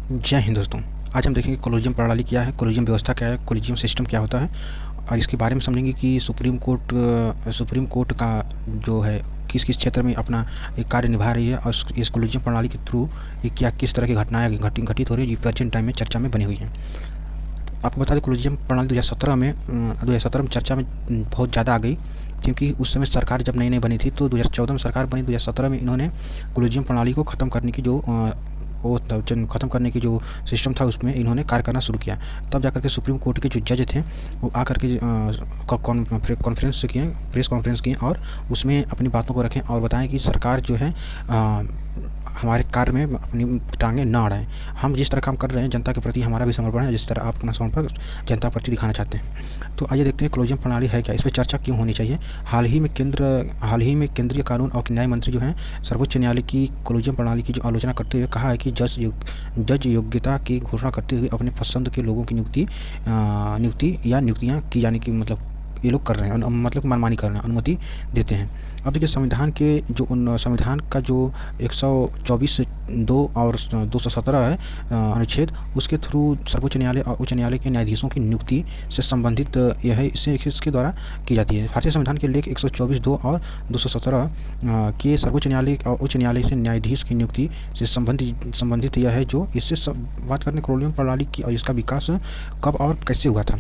जय हिंद दोस्तों। आज हम देखेंगे कोलिजियम प्रणाली क्या है, कोलिजियम व्यवस्था क्या है, कोलिजियम सिस्टम क्या होता है और इसके बारे में समझेंगे कि सुप्रीम कोर्ट का जो है किस किस क्षेत्र में अपना एक कार्य निभा रही है और इस कोलिजियम प्रणाली के थ्रू ये क्या किस तरह की घटनाएं घटित हो रही है, ये प्रेजेंट टाइम में चर्चा में बनी हुई है। आपको बता दें कोलिजियम प्रणाली 2017 में चर्चा में बहुत ज़्यादा आ गई, क्योंकि उस समय सरकार जब नई नई बनी थी तो 2014 में सरकार बनी, 2017 में इन्होंने कोलिजियम प्रणाली को ख़त्म करने की ख़त्म करने की जो सिस्टम था उसमें इन्होंने कार्य करना शुरू किया। तब जाकर के सुप्रीम कोर्ट के जो जज थे वो आकर के प्रेस कॉन्फ्रेंस किए और उसमें अपनी बातों को रखें और बताएं कि सरकार जो है हमारे कार्य में अपनी टांगें न अड़ाएं। हम जिस तरह काम कर रहे हैं जनता के प्रति हमारा भी समर्पण है, जिस तरह आप अपना समर्पण जनता के प्रति दिखाना चाहते हैं। तो आइए देखते हैं कोलिजियम प्रणाली है क्या, इस पर चर्चा क्यों होनी चाहिए। हाल ही में केंद्रीय कानून और न्याय मंत्री जो हैं सर्वोच्च न्यायालय की कोलिजियम प्रणाली की जो आलोचना करते हुए कहा है कि जज योग्यता की घोषणा करते हुए अपने पसंद के लोगों की नियुक्तियाँ की जाने की मतलब ये लोग कर रहे हैं, मतलब मनमानी कर रहे हैं, अनुमति देते हैं। अब देखिए संविधान का जो 124(2) और 217 है अनुच्छेद, उसके थ्रू सर्वोच्च न्यायालय और उच्च न्यायालय के न्यायाधीशों की नियुक्ति से संबंधित यह है, इसके द्वारा की जाती है। भारतीय संविधान के लेख 124(2) और 217 के सर्वोच्च न्यायालय और उच्च न्यायालय से न्यायाधीश की नियुक्ति से संबंधित यह है। जो इससे बात करने कोलिजियम प्रणाली की और इसका विकास कब और कैसे हुआ था,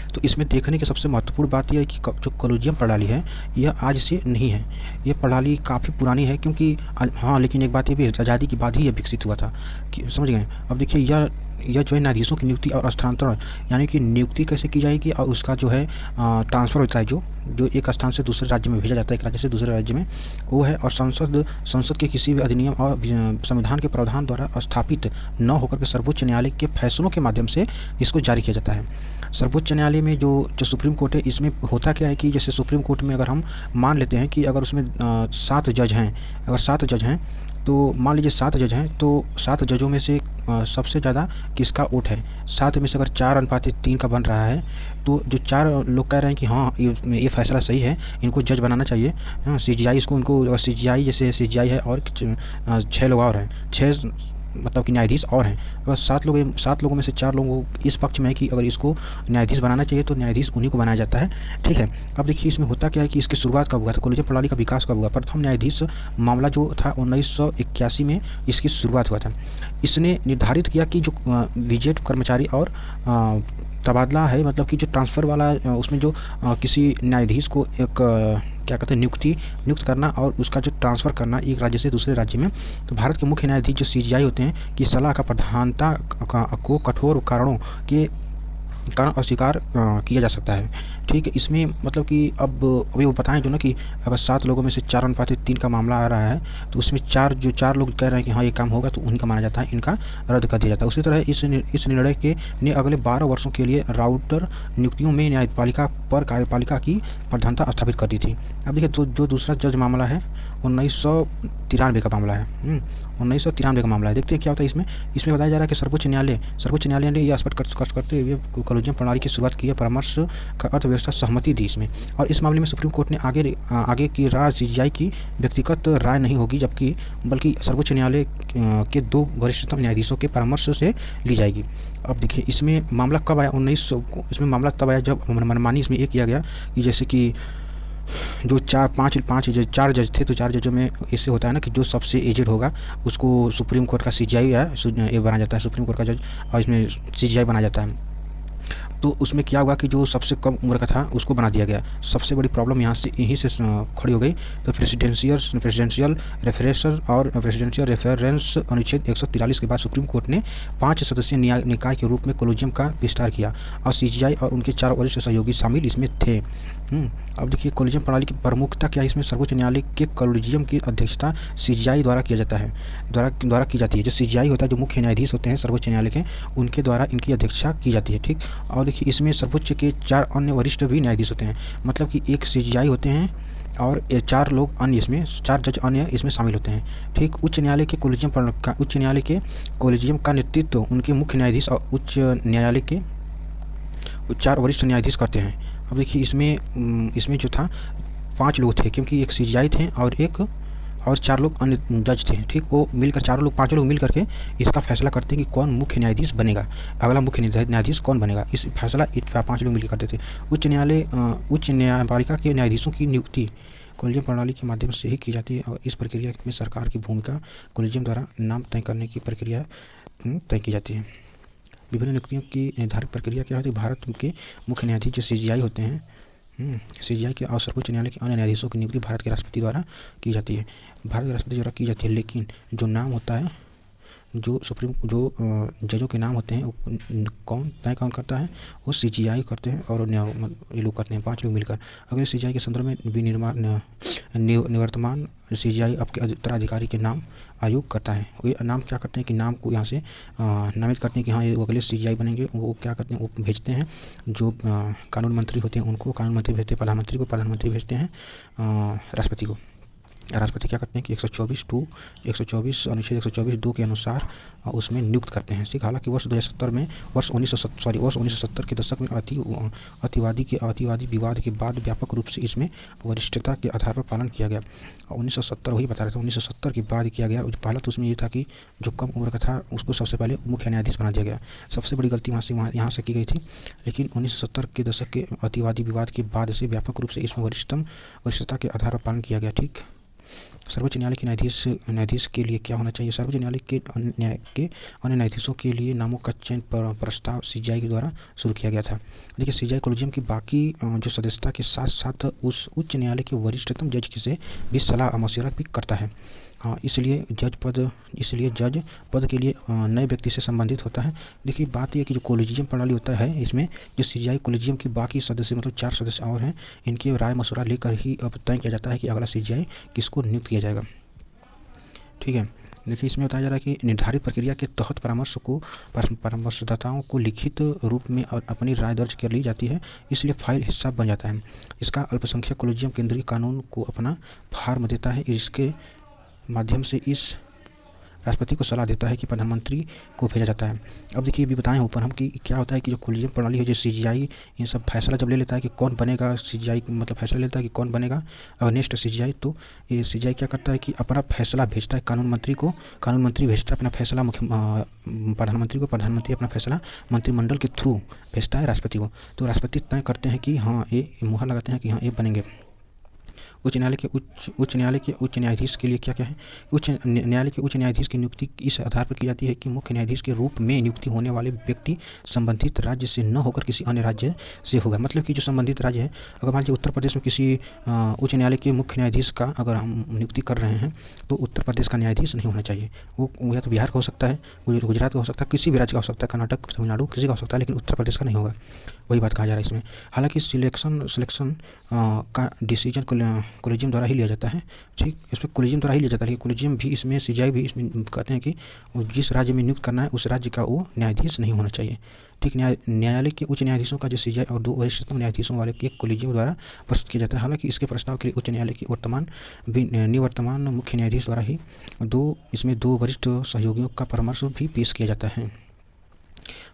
तो इसमें देखने की सबसे महत्वपूर्ण बात यह है कि जो कोलिजियम प्रणाली है यह आज से नहीं है, ये प्रणाली काफ़ी पुरानी है। क्योंकि हाँ, लेकिन एक बात ये भी, आज़ादी के बाद ही यह विकसित हुआ था कि समझ गए। अब देखिए यह जो है न्यायाधीशों की नियुक्ति और स्थानांतरण, यानी कि नियुक्ति कैसे की जाएगी और उसका जो है ट्रांसफ़र होता है, जो एक स्थान से दूसरे राज्य में भेजा जाता है, एक राज्य से दूसरे राज्य में, वो है। और संसद के किसी भी अधिनियम और संविधान के प्रावधान द्वारा स्थापित न होकर के सर्वोच्च न्यायालय के फैसलों के माध्यम से इसको जारी किया जाता है। सर्वोच्च न्यायालय में जो सुप्रीम कोर्ट है, इसमें होता क्या है कि जैसे सुप्रीम कोर्ट में अगर हम मान लेते हैं कि अगर उसमें 7 जज हैं, तो मान लीजिए 7 जज हैं, तो 7 जजों में से सबसे ज़्यादा किसका वोट है, 7 में से अगर 4:3 का बन रहा है, तो जो 4 लोग कह रहे हैं कि हाँ ये फैसला सही है, इनको जज बनाना चाहिए, हाँ CGI इनको CGI जैसे CGI है और 6 लोग और हैं, 6 मतलब कि न्यायाधीश और हैं। अगर 7 लोगों में से 4 लोगों इस पक्ष में है कि अगर इसको न्यायाधीश बनाना चाहिए तो न्यायाधीश उन्हीं को बनाया जाता है, ठीक है। अब देखिए इसमें होता क्या है कि इसकी शुरुआत कब हुआ था, कोलिजियम प्रणाली का विकास कब हुआ। प्रथम न्यायाधीश मामला जो था 1981 में इसकी शुरुआत हुआ था। इसने निर्धारित किया कि जो विजेट कर्मचारी और तबादला है, मतलब कि जो ट्रांसफ़र वाला उसमें जो किसी न्यायाधीश को एक क्या कहते हैं नियुक्त करना और उसका जो ट्रांसफ़र करना एक राज्य से दूसरे राज्य में, तो भारत के मुख्य न्यायाधीश जो CGI होते हैं की सलाह का प्रधानता को कठोर कारणों के कारण अस्वीकार किया जा सकता है, ठीक है। इसमें मतलब कि अभी वो बताएं जो ना कि अगर 7 लोगों में से 4:3 का मामला आ रहा है, तो उसमें 4 लोग कह रहे हैं कि हाँ ये काम होगा, तो उन्हीं का माना जाता है, इनका रद्द कर दिया जाता है। उसी तरह इस निर्णय ने अगले 12 वर्षों के लिए राउटर नियुक्तियों में न्यायपालिका पर कार्यपालिका की प्रधानता स्थापित कर दी थी। अब देखिए जो दूसरा जज मामला है 1993 का मामला है, 1993 का मामला है। देखते हैं क्या होता है इसमें बताया जा रहा है कि सर्वोच्च न्यायालय ने यह स्पष्ट करते हुए कोलिजियम प्रणाली की शुरुआत की है, परामर्श का अर्थव्यवस्था सहमति दी इसमें। और इस मामले में सुप्रीम कोर्ट ने आगे की राय CGI की व्यक्तिगत राय नहीं होगी, बल्कि सर्वोच्च न्यायालय के 2 वरिष्ठतम न्यायाधीशों के परामर्श से ली जाएगी। अब देखिए इसमें मामला कब आया, इसमें मामला तब आया जब मनमानी इसमें ये किया गया कि जैसे कि जो 4 जज थे, तो 4 जजों में इससे होता है ना कि जो सबसे एजेड होगा उसको सुप्रीम कोर्ट का CGI ये बना जाता है, सुप्रीम कोर्ट का जज, और इसमें CGI बना जाता है। तो उसमें क्या हुआ कि जो सबसे कम उम्र का था उसको बना दिया गया। सबसे बड़ी प्रॉब्लम यहीं से खड़ी हो गई। तो प्रेसिडेंशियल रेफरेंस अनुच्छेद 143 के बाद सुप्रीम कोर्ट ने 5 सदस्यीय निकाय के रूप में कोलिजियम का विस्तार किया और CGI और उनके 4 वरिष्ठ सहयोगी शामिल इसमें थे। अब देखिए कोलिजियम प्रणाली की प्रमुखता क्या है, इसमें सर्वोच्च न्यायालय के कोलिजियम की अध्यक्षता CGI द्वारा की जाती है। जो CGI होता है, जो मुख्य न्यायाधीश होते हैं सर्वोच्च न्यायालय के, उनके द्वारा इनकी अध्यक्षता की जाती है, ठीक। और देखिए इसमें सर्वोच्च के 4 अन्य वरिष्ठ भी न्यायाधीश होते हैं, मतलब कि एक CGI होते हैं और 4 लोग अन्य इसमें 4 जज अन्य इसमें शामिल होते हैं, ठीक। उच्च न्यायालय के कोलिजियम का नेतृत्व उनके मुख्य न्यायाधीश और उच्च न्यायालय के 4 वरिष्ठ न्यायाधीश करते हैं। अब देखिए इसमें जो था 5 लोग थे, क्योंकि एक CGI थे और एक और 4 लोग अन्य जज थे, ठीक। वो मिलकर चारों लोग, पाँचों लोग मिल करके इसका फैसला करते हैं कि कौन मुख्य न्यायाधीश बनेगा, अगला मुख्य न्यायाधीश कौन बनेगा। इस फैसला 5 लोग मिलकर करते थे। उच्च न्यायपालिका के न्यायाधीशों की नियुक्ति कॉलेजियम प्रणाली के माध्यम से ही की जाती है और इस प्रक्रिया में सरकार की भूमिका कॉलेजियम द्वारा नाम तय करने की प्रक्रिया तय की जाती है। विभिन्न नियुक्तियों की निर्धारित प्रक्रिया क्या होती है? भारत के मुख्य न्यायाधीश जो CJI होते हैं, CJI के और सर्वोच्च न्यायालय के अन्य न्यायाधीशों की नियुक्ति भारत के राष्ट्रपति द्वारा की जाती है, भारत के राष्ट्रपति द्वारा की जाती है। लेकिन जो नाम होता है, जो जजों के नाम होते हैं, वो कौन करता है? वो CJI करते हैं और ये लोग करते हैं, 5 लोग मिलकर। अगर CJI के संदर्भ में निवर्तमान CJI आपके उत्तराधिकारी के नाम आयोग करता है। ये नाम क्या करते हैं कि नाम को यहाँ से नामित करते हैं कि हाँ ये अगले CJI बनेंगे। वो क्या करते हैं? वो भेजते हैं जो कानून मंत्री होते हैं उनको, कानून मंत्री भेजते हैं प्रधानमंत्री को, प्रधानमंत्री भेजते हैं राष्ट्रपति को। राष्ट्रपति क्या करते हैं कि 124 अनुच्छेद 124(2) के अनुसार उसमें नियुक्त करते हैं, ठीक। हालांकि वर्ष 1970 के दशक में अतिवादी विवाद के बाद व्यापक रूप से इसमें वरिष्ठता के आधार पर पालन किया गया। 1970 वही बता रहे थे, 1970 के बाद किया गया। पहला तो उसमें ये था कि जो कम उम्र का था उसको सबसे पहले मुख्य न्यायाधीश बना दिया गया। सबसे बड़ी गलती यहाँ से की गई थी। लेकिन 1970 के दशक के अतिवादी विवाद के बाद से व्यापक रूप से इसमें वरिष्ठता के आधार पर पालन किया गया, ठीक। सर्वोच्च न्यायालय के न्यायाधीश के लिए क्या होना चाहिए? सर्वोच्च न्यायालय के अन्य न्यायाधीशों के लिए नामों का चयन प्रस्ताव CJI के द्वारा शुरू किया गया था। देखिए CJI कॉलेजियम की बाकी जो सदस्यता के साथ साथ उस उच्च न्यायालय के वरिष्ठतम जज से भी सलाह और मशवरा भी करता है। हाँ, इसलिए जज पद के लिए नए व्यक्ति से संबंधित होता है। देखिए बात यह कि जो कॉलेजियम प्रणाली होता है, इसमें जो CJI कॉलेजियम की बाकी सदस्य मतलब 4 सदस्य और हैं, इनकी राय मशवरा लेकर ही अब तय किया जाता है कि अगला CJI किसको नियुक्त किया जाएगा, ठीक है। देखिए इसमें बताया जा रहा है कि निर्धारित प्रक्रिया के तहत परामर्शदाताओं को लिखित रूप में और अपनी राय दर्ज कर ली जाती है, इसलिए फाइल हिस्सा बन जाता है। इसका अल्पसंख्यक कॉलेजियम केंद्रीय कानून को अपना फॉर्म देता है। इसके माध्यम से इस राष्ट्रपति को सलाह देता है कि प्रधानमंत्री को भेजा जाता है। अब देखिए अभी बताएं ऊपर हम कि क्या होता है कि जो कॉलेजियम प्रणाली है, जो CJI ये सब फैसला जब ले लेता है कि कौन बनेगा, CJI मतलब फैसला लेता है कि कौन बनेगा और नेक्स्ट CJI, तो ये CJI क्या करता है कि अपना फैसला भेजता है कानून मंत्री को, कानून मंत्री भेजता है अपना फैसला प्रधानमंत्री को, प्रधानमंत्री अपना फैसला मंत्रिमंडल के थ्रू भेजता है राष्ट्रपति को। तो राष्ट्रपति तय करते हैं कि हाँ ये मुहर लगाते हैं कि हाँ ये बनेंगे। उच्च न्यायालय के उच्च न्यायाधीश के लिए क्या है? उच्च न्यायालय के उच्च न्यायाधीश की नियुक्ति इस आधार पर की जाती है कि मुख्य न्यायाधीश के रूप में नियुक्ति होने वाले व्यक्ति संबंधित राज्य से न होकर किसी अन्य राज्य से होगा। मतलब कि जो संबंधित राज्य है, अगर मान लीजिए उत्तर प्रदेश में किसी उच्च न्यायालय के मुख्य न्यायाधीश का अगर हम नियुक्ति कर रहे हैं तो उत्तर प्रदेश का न्यायाधीश नहीं होना चाहिए। वो या तो बिहार का हो सकता है, गुजरात का हो सकता है, किसी भी राज्य का हो सकता है, कर्नाटक, तमिलनाडु, किसी का हो सकता है, लेकिन उत्तर प्रदेश का नहीं होगा। वही बात कहा जा रहा है इसमें। हालांकि सिलेक्शन का डिसीजन कॉलेजियम द्वारा ही लिया जाता है, ठीक। इसमें कॉलेजियम द्वारा ही लिया जाता है। कॉलेजियम भी इसमें CJI भी इसमें कहते हैं कि जिस राज्य में नियुक्त करना है उस राज्य का वो न्यायाधीश नहीं होना चाहिए, ठीक। न्यायालय के उच्च न्यायाधीशों का जो CJI और 2 वरिष्ठतम न्यायाधीशों वाले एक कॉलेजियम द्वारा प्रस्तुत किया जाता है। हालांकि इसके प्रस्ताव के लिए उच्च न्यायालय के निवर्तमान मुख्य न्यायाधीश द्वारा ही इसमें 2 वरिष्ठ सहयोगियों का परामर्श भी पेश किया जाता है।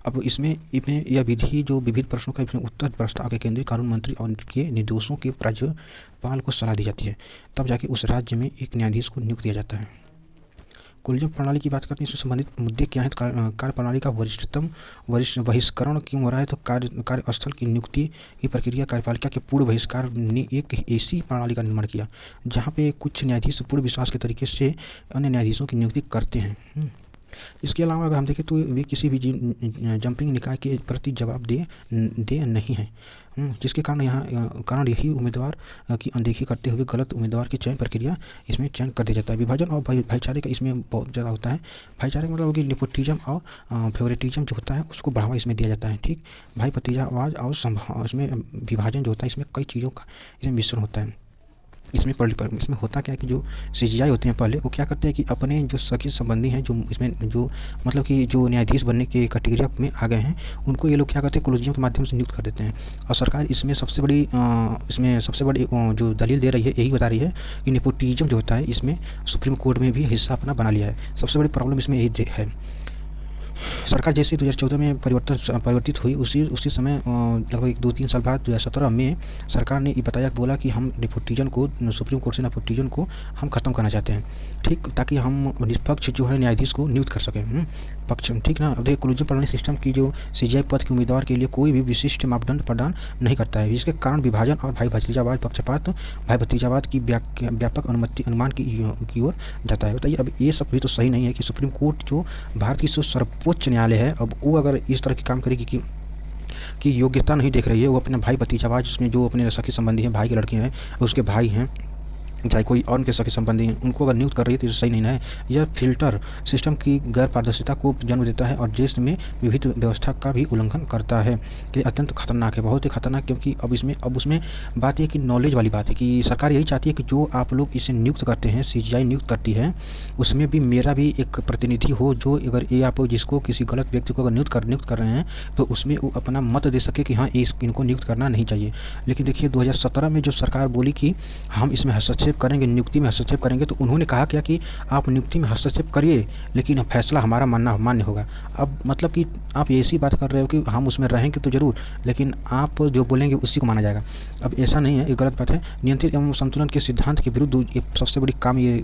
अब इसमें यह विधि जो विविध प्रश्नों का उत्तर प्रस्ताव के केंद्रीय कानून मंत्री और उनके निर्देशों के राज्यपाल को सलाह दी जाती है, तब जाके उस राज्य में एक न्यायाधीश को नियुक्त किया जाता है। कॉलेजियम प्रणाली की बात करते हैं, इससे संबंधित मुद्दे क्या हैं? कार्य प्रणाली का बहिष्करण क्यों हो रहा है? तो कार्यस्थल की नियुक्ति की प्रक्रिया कार्यपालिका के पूर्ण बहिष्कार ने एक ऐसी प्रणाली का निर्माण किया जहाँ पे कुछ न्यायाधीश पूर्ण विश्वास के तरीके से अन्य न्यायाधीशों की नियुक्ति करते हैं। इसके अलावा अगर हम देखें तो वे किसी भी जंपिंग निकाय के प्रति जवाब दे नहीं है, जिसके कारण यही उम्मीदवार की अनदेखी करते हुए गलत उम्मीदवार की चयन प्रक्रिया इसमें चयन कर दिया जाता है। विभाजन और भाईचारे का इसमें बहुत ज़्यादा होता है। भाईचारे का मतलब कि नेपोटिज्म और फेवरेटिज्म जो होता है उसको बढ़ावा इसमें दिया जाता है, ठीक। भाई भतीजावाद और इसमें विभाजन जो होता है, इसमें कई चीज़ों का इसमें मिश्रण होता है। इसमें होता क्या है कि जो CJI होते हैं पहले वो क्या करते हैं कि अपने जो सगे संबंधी हैं जो इसमें जो मतलब कि जो न्यायाधीश बनने के कैटेगरी में आ गए हैं उनको ये लोग क्या करते हैं कॉलेजियम के माध्यम से नियुक्त कर देते हैं। और सरकार इसमें सबसे बड़ी जो दलील दे रही है यही बता रही है कि नेपोटिज्म जो होता है इसमें सुप्रीम कोर्ट में भी हिस्सा अपना बना लिया है। सबसे बड़ी प्रॉब्लम इसमें यही है। सरकार जैसे 2014 में परिवर्तित हुई, उसी समय लगभग 2-3 साल बाद 2017 में सरकार ने ये बताया, बोला कि हम नेपोटिज्म को, सुप्रीम कोर्ट से नेपोटिज्म को हम ख़त्म करना चाहते हैं, ठीक, ताकि हम निष्पक्ष जो है न्यायाधीश को नियुक्त कर सकें, पक्ष, ठीक ना। अब देखिए कोलिजियम प्रणाली सिस्टम की जो सीजीआई पद के उम्मीदवार के लिए कोई भी विशिष्ट मापदंड प्रदान नहीं करता है, जिसके कारण विभाजन और भाई भतीजावाद, पक्षपात, भाई भतीजावाद की व्यापक अनुमान की ओर जाता है। बताइए, अब ये सब भी तो सही नहीं है कि सुप्रीम कोर्ट जो भारत की सर्वोच्च न्यायालय है, अब वो अगर इस तरह के काम करेगी कि योग्यता नहीं देख रही है, वो अपने भाई भतीजावाद, जिसमें जो अपने सखी संबंधी हैं, भाई के लड़के हैं, उसके भाई हैं, चाहे कोई और उनके सखी संबंधी हैं, उनको अगर नियुक्त कर रही है तो सही नहीं है। यह फिल्टर सिस्टम की गैर पारदर्शिता को जन्म देता है और देश में विविध व्यवस्था का भी उल्लंघन करता है, कि अत्यंत खतरनाक है, बहुत ही खतरनाक। क्योंकि अब उसमें बात यह कि नॉलेज वाली बात है कि सरकार यही चाहती है कि जो आप लोग इसे नियुक्त करते हैं, सीजीआई नियुक्त करती है, उसमें भी मेरा भी एक प्रतिनिधि हो, जो अगर ये आप जिसको किसी गलत व्यक्ति को अगर नियुक्त कर रहे हैं तो उसमें वो अपना मत दे सके कि हाँ इनको नियुक्त करना नहीं चाहिए। लेकिन देखिए 2017 में जो सरकार बोली कि हम इसमें हस्तक्षेप करेंगे, नियुक्ति में हस्तक्षेप करेंगे, तो उन्होंने कहा क्या कि आप नियुक्ति में हस्तक्षेप करिए, लेकिन फैसला हमारा मान्य होगा। अब मतलब कि आप ऐसी बात कर रहे हो कि हम उसमें रहेंगे तो जरूर, लेकिन आप जो बोलेंगे उसी को माना जाएगा। अब ऐसा नहीं है, ये गलत बात है। नियंत्रित एवं संतुलन के सिद्धांत के विरुद्ध ये सबसे बड़ी काम ये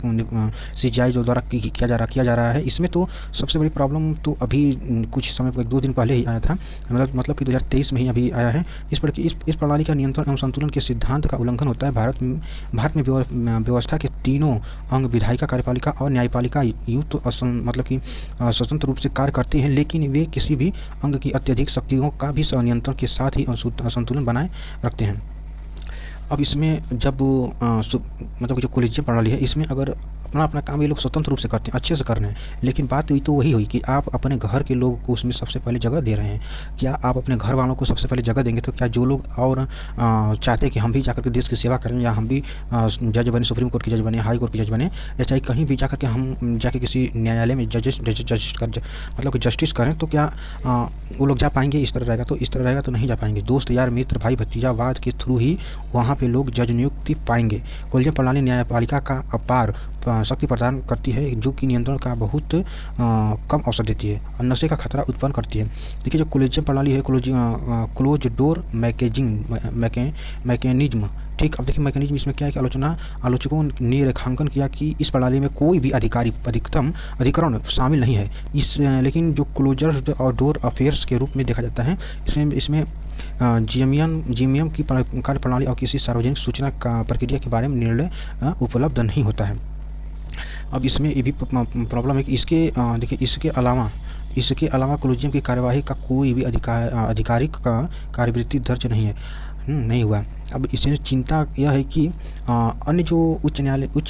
सीजीआई जो द्वारा किया जा रहा है। इसमें तो सबसे बड़ी प्रॉब्लम तो अभी कुछ समय 1-2 दिन पहले ही आया था, मतलब कि 2023 में ही अभी आया है। इस प्रणाली का नियंत्रण एवं संतुलन के सिद्धांत का उल्लंघन होता है। भारत में व्यवस्था के तीनों अंग, विधायिका, कार्यपालिका और न्यायपालिका, यूँ तो मतलब कि स्वतंत्र रूप से कार्य करते हैं, लेकिन वे किसी भी अंग की अत्यधिक शक्तियों का भी नियंत्रण के साथ ही संतुलन बनाए रखते हैं। अब इसमें जब मतलब कि जो कोलिजियम प्रणाली है, इसमें अगर अपना काम ये लोग स्वतंत्र रूप से करते हैं, अच्छे से कर रहे हैं, लेकिन बात हुई तो वही हुई कि आप अपने घर के लोगों को उसमें सबसे पहले जगह दे रहे हैं। क्या आप अपने घर वालों को सबसे पहले जगह देंगे तो क्या जो लोग और चाहते हैं कि हम भी जाकर के देश की सेवा करें, या हम भी जज बने, सुप्रीम कोर्ट की जज बने, हाई कोर्ट की जज बने, या चाहे कहीं भी जाकर के हम जाके किसी न्यायालय में मतलब कि जस्टिस करें, तो क्या वो लोग जा पाएंगे? इस तरह रहेगा तो नहीं जा पाएंगे। दोस्त, यार, मित्र, भाई भतीजावाद के थ्रू ही वहाँ पे लोग जज नियुक्ति पाएंगे। कोलिजियम प्रणाली न्यायपालिका का अपार शक्ति प्रदान करती है, जो कि नियंत्रण का बहुत कम अवसर देती है और नशे का खतरा उत्पन्न करती है। देखिए जो कोलिजियम प्रणाली है, क्लोज डोर मैकेनिज्म, ठीक। अब देखिए मैकेनिज्म इसमें क्या है कि आलोचकों ने रेखांकन किया कि इस प्रणाली में कोई भी अधिकरण शामिल नहीं है, लेकिन जो क्लोजर और डोर अफेयर्स के रूप में देखा जाता है। इसमें जीएमएम की कार्यप्रणाली और किसी सार्वजनिक सूचना का प्रक्रिया के बारे में निर्णय उपलब्ध नहीं होता है। अब इसमें ये भी प्रॉब्लम है कि देखिए इसके अलावा कोलिजियम की कार्यवाही का कोई भी आधिकारिक कार्यवृत्ति दर्ज नहीं हुआ। अब इसमें चिंता यह है कि अन्य जो उच्च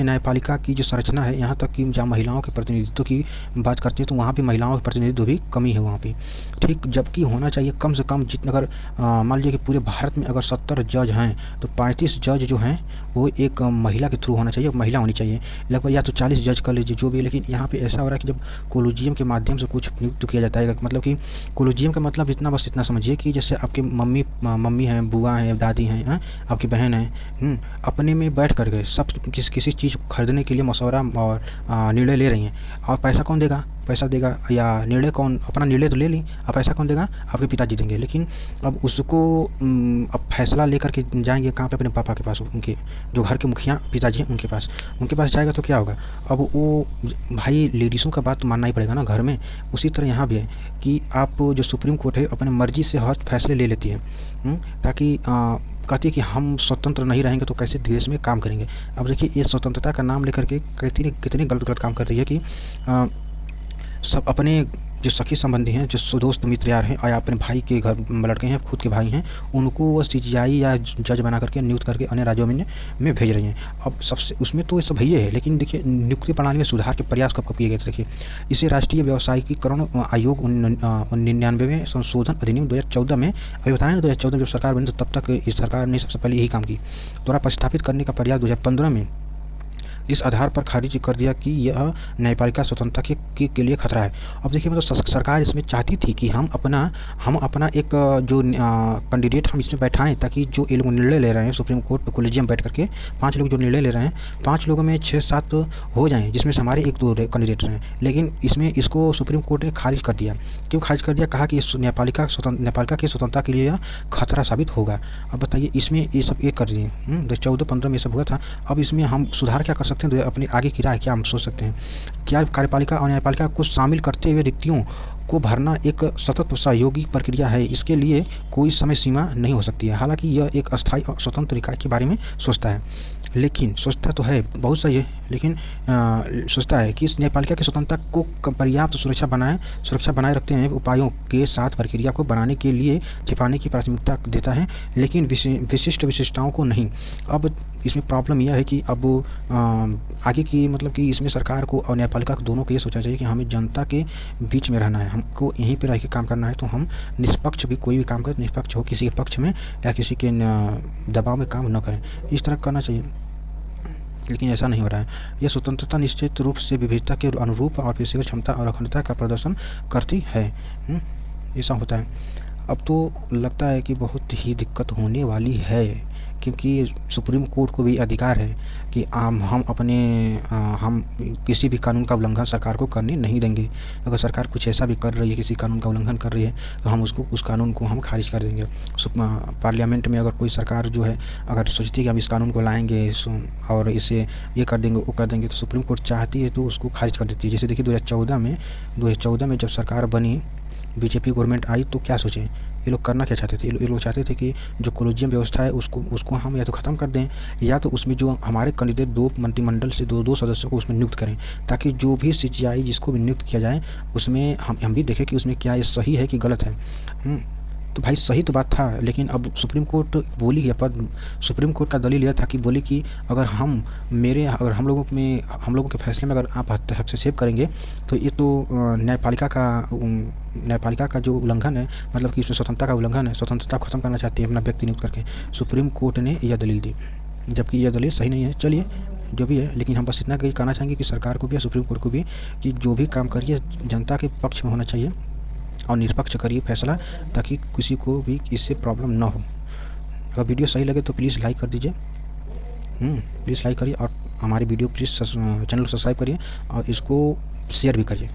न्यायपालिका की जो संरचना है, यहाँ तक कि जहाँ महिलाओं के प्रतिनिधित्व की बात करते हैं तो वहाँ पे महिलाओं के प्रतिनिधित्व भी कमी है वहाँ पे, ठीक। जबकि होना चाहिए कम से कम जितने, अगर मान लीजिए कि पूरे भारत में अगर 70 जज हैं तो 35 जज जो हैं वो एक महिला के थ्रू होना चाहिए, महिला होनी चाहिए लगभग, या तो 40 जज कर लीजिए जो भी। लेकिन यहाँ पे ऐसा हो रहा है कि जब कोलिजियम के माध्यम से कुछ नियुक्त किया जाता है, मतलब कि कोलिजियम का मतलब इतना समझिए कि जैसे आपके मम्मी हैं, बुआ हैं, दादी हैं, आपकी बहन है, अपने में बैठ कर गए सब किसी चीज़ को खरीदने के लिए मशवरा और निर्णय ले रही हैं। और पैसा कौन देगा? पैसा देगा या निर्णय कौन? अपना निर्णय तो ले ली, अब पैसा कौन देगा? आपके पिताजी देंगे। लेकिन अब उसको अब फैसला लेकर के जाएंगे कहाँ पे? अपने पापा के पास, उनके जो घर के मुखिया पिताजी हैं उनके पास जाएगा तो क्या होगा? अब वो भाई लेडीज़ों का बात तो मानना ही पड़ेगा ना घर में। उसी तरह यहाँ भी है कि आप जो सुप्रीम कोर्ट है अपने मर्जी से हर फैसले ले लेती है, ताकि कहती है कि हम स्वतंत्र नहीं रहेंगे तो कैसे देश में काम करेंगे। अब देखिए ये स्वतंत्रता का नाम लेकर के कितने गलत काम कर रही है कि सब अपने जो सखी संबंधी हैं, जो दोस्त मित्र यार हैं, और अपने भाई के घर लड़के हैं, खुद के भाई हैं, उनको वो सीजीआई या जज बना करके नियुक्त करके अन्य राज्यों में भेज रही हैं। अब सबसे उसमें तो ये सब भैया है, लेकिन देखिए नियुक्ति प्रणाली में सुधार के प्रयास कब किए गए थे? देखिए इसे राष्ट्रीय व्यावसायिकीकरण आयोग 99वें संशोधन अधिनियम 2014 में, अभी बताया ना 2014 जब सरकार बनी तो तब तक इस सरकार ने सबसे पहले यही काम की, द्वारा प्रस्थापित करने का प्रयास 2015 में इस आधार पर खारिज कर दिया कि यह न्यायपालिका स्वतंत्रता के लिए खतरा है। अब देखिए मतलब सरकार इसमें चाहती थी कि हम अपना एक जो कैंडिडेट हम इसमें बैठाएं, ताकि जो ये लोग निर्णय ले रहे हैं सुप्रीम कोर्ट कोलिजियम बैठ करके 5 लोग जो निर्णय ले रहे हैं, 5 लोगों में 6-7 हो जाएं, जिसमें से हमारे 1-2 कैंडिडेट हैं। लेकिन इसको सुप्रीम कोर्ट ने खारिज कर दिया। क्यों खारिज कर दिया? कहा कि न्यायपालिका की स्वतंत्रता के लिए यह खतरा साबित होगा। अब बताइए इसमें ये सब कर दिए 2014-15 में ये सब हुआ था। अब इसमें हम सुधार क्या कर सकते हैं? अपनी आगे की राय क्या हम सोच सकते हैं? क्या कार्यपालिका और न्यायपालिका को शामिल करते हुए रिक्तियों को भरना एक सतत सहयोगी प्रक्रिया है, इसके लिए कोई समय सीमा नहीं हो सकती है। हालांकि यह एक अस्थायी और स्वतंत्र इकाई के बारे में सोचता है, लेकिन सोचता तो है बहुत सही है, लेकिन सोचता है कि इस न्यायपालिका की स्वतंत्रता को पर्याप्त सुरक्षा बनाए रखते हैं उपायों के साथ प्रक्रिया को बनाने के लिए छिपाने की प्राथमिकता देता है, लेकिन विशिष्टताओं को नहीं। अब इसमें प्रॉब्लम यह है कि अब आगे की मतलब कि इसमें सरकार को और न्यायपालिका को दोनों को ये सोचना चाहिए कि हमें जनता के बीच में रहना है, हमको यहीं पे रह के काम करना है। तो हम निष्पक्ष भी कोई भी काम करें, निष्पक्ष हो, किसी के पक्ष में या किसी के दबाव में काम न करें, इस तरह करना चाहिए। लेकिन ऐसा नहीं हो रहा है। यह स्वतंत्रता निश्चित रूप से विविधता के अनुरूप और पेशेवर क्षमता और अखंडता का प्रदर्शन करती है। ऐसा होता है। अब तो लगता है कि बहुत ही दिक्कत होने वाली है, क्योंकि सुप्रीम कोर्ट को भी अधिकार है कि हम किसी भी कानून का उल्लंघन सरकार को करने नहीं देंगे। अगर सरकार कुछ ऐसा भी कर रही है, किसी कानून का उल्लंघन कर रही है, तो हम उस कानून को हम खारिज कर देंगे। पार्लियामेंट में अगर कोई सरकार जो है अगर सोचती है कि हम इस कानून को लाएंगे और इसे ये कर देंगे वो कर देंगे, तो सुप्रीम कोर्ट चाहती है तो उसको खारिज कर देती है। जैसे देखिए 2014 में जब सरकार बनी, बीजेपी गवर्नमेंट आई, तो क्या सोचे ये लोग? करना क्या चाहते थे? ये लोग चाहते थे कि जो कोलिजियम व्यवस्था है उसको हम या तो ख़त्म कर दें, या तो उसमें जो हमारे कैंडिडेट 2 मंत्रिमंडल से 2 सदस्यों को उसमें नियुक्त करें, ताकि जो भी सीजीआई जिसको भी नियुक्त किया जाए उसमें हम भी देखें कि उसमें क्या ये सही है कि गलत है। तो भाई सही तो बात था, लेकिन अब सुप्रीम कोर्ट बोली है, पर सुप्रीम कोर्ट का दलील यह था कि बोली कि अगर हम लोगों के फैसले में अगर आप हस्तक्षेप करेंगे तो ये तो न्यायपालिका का जो उल्लंघन है, मतलब कि इसमें स्वतंत्रता का उल्लंघन है, स्वतंत्रता को खत्म करना चाहती है अपना व्यक्ति नियुक्त करके। सुप्रीम कोर्ट ने यह दलील दी, जबकि यह दलील सही नहीं है। चलिए जो भी है, लेकिन हम बस इतना कहना चाहेंगे कि सरकार को भी और सुप्रीम कोर्ट को भी कि जो भी काम करिए जनता के पक्ष में होना चाहिए और निष्पक्ष करिए फैसला, ताकि किसी को भी इससे प्रॉब्लम ना हो। अगर वीडियो सही लगे तो प्लीज़ लाइक कर दीजिए, प्लीज़ लाइक करिए, और हमारी वीडियो प्लीज़ चैनल को सब्सक्राइब करिए और इसको शेयर भी करिए।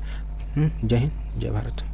जय हिंद, जय भारत।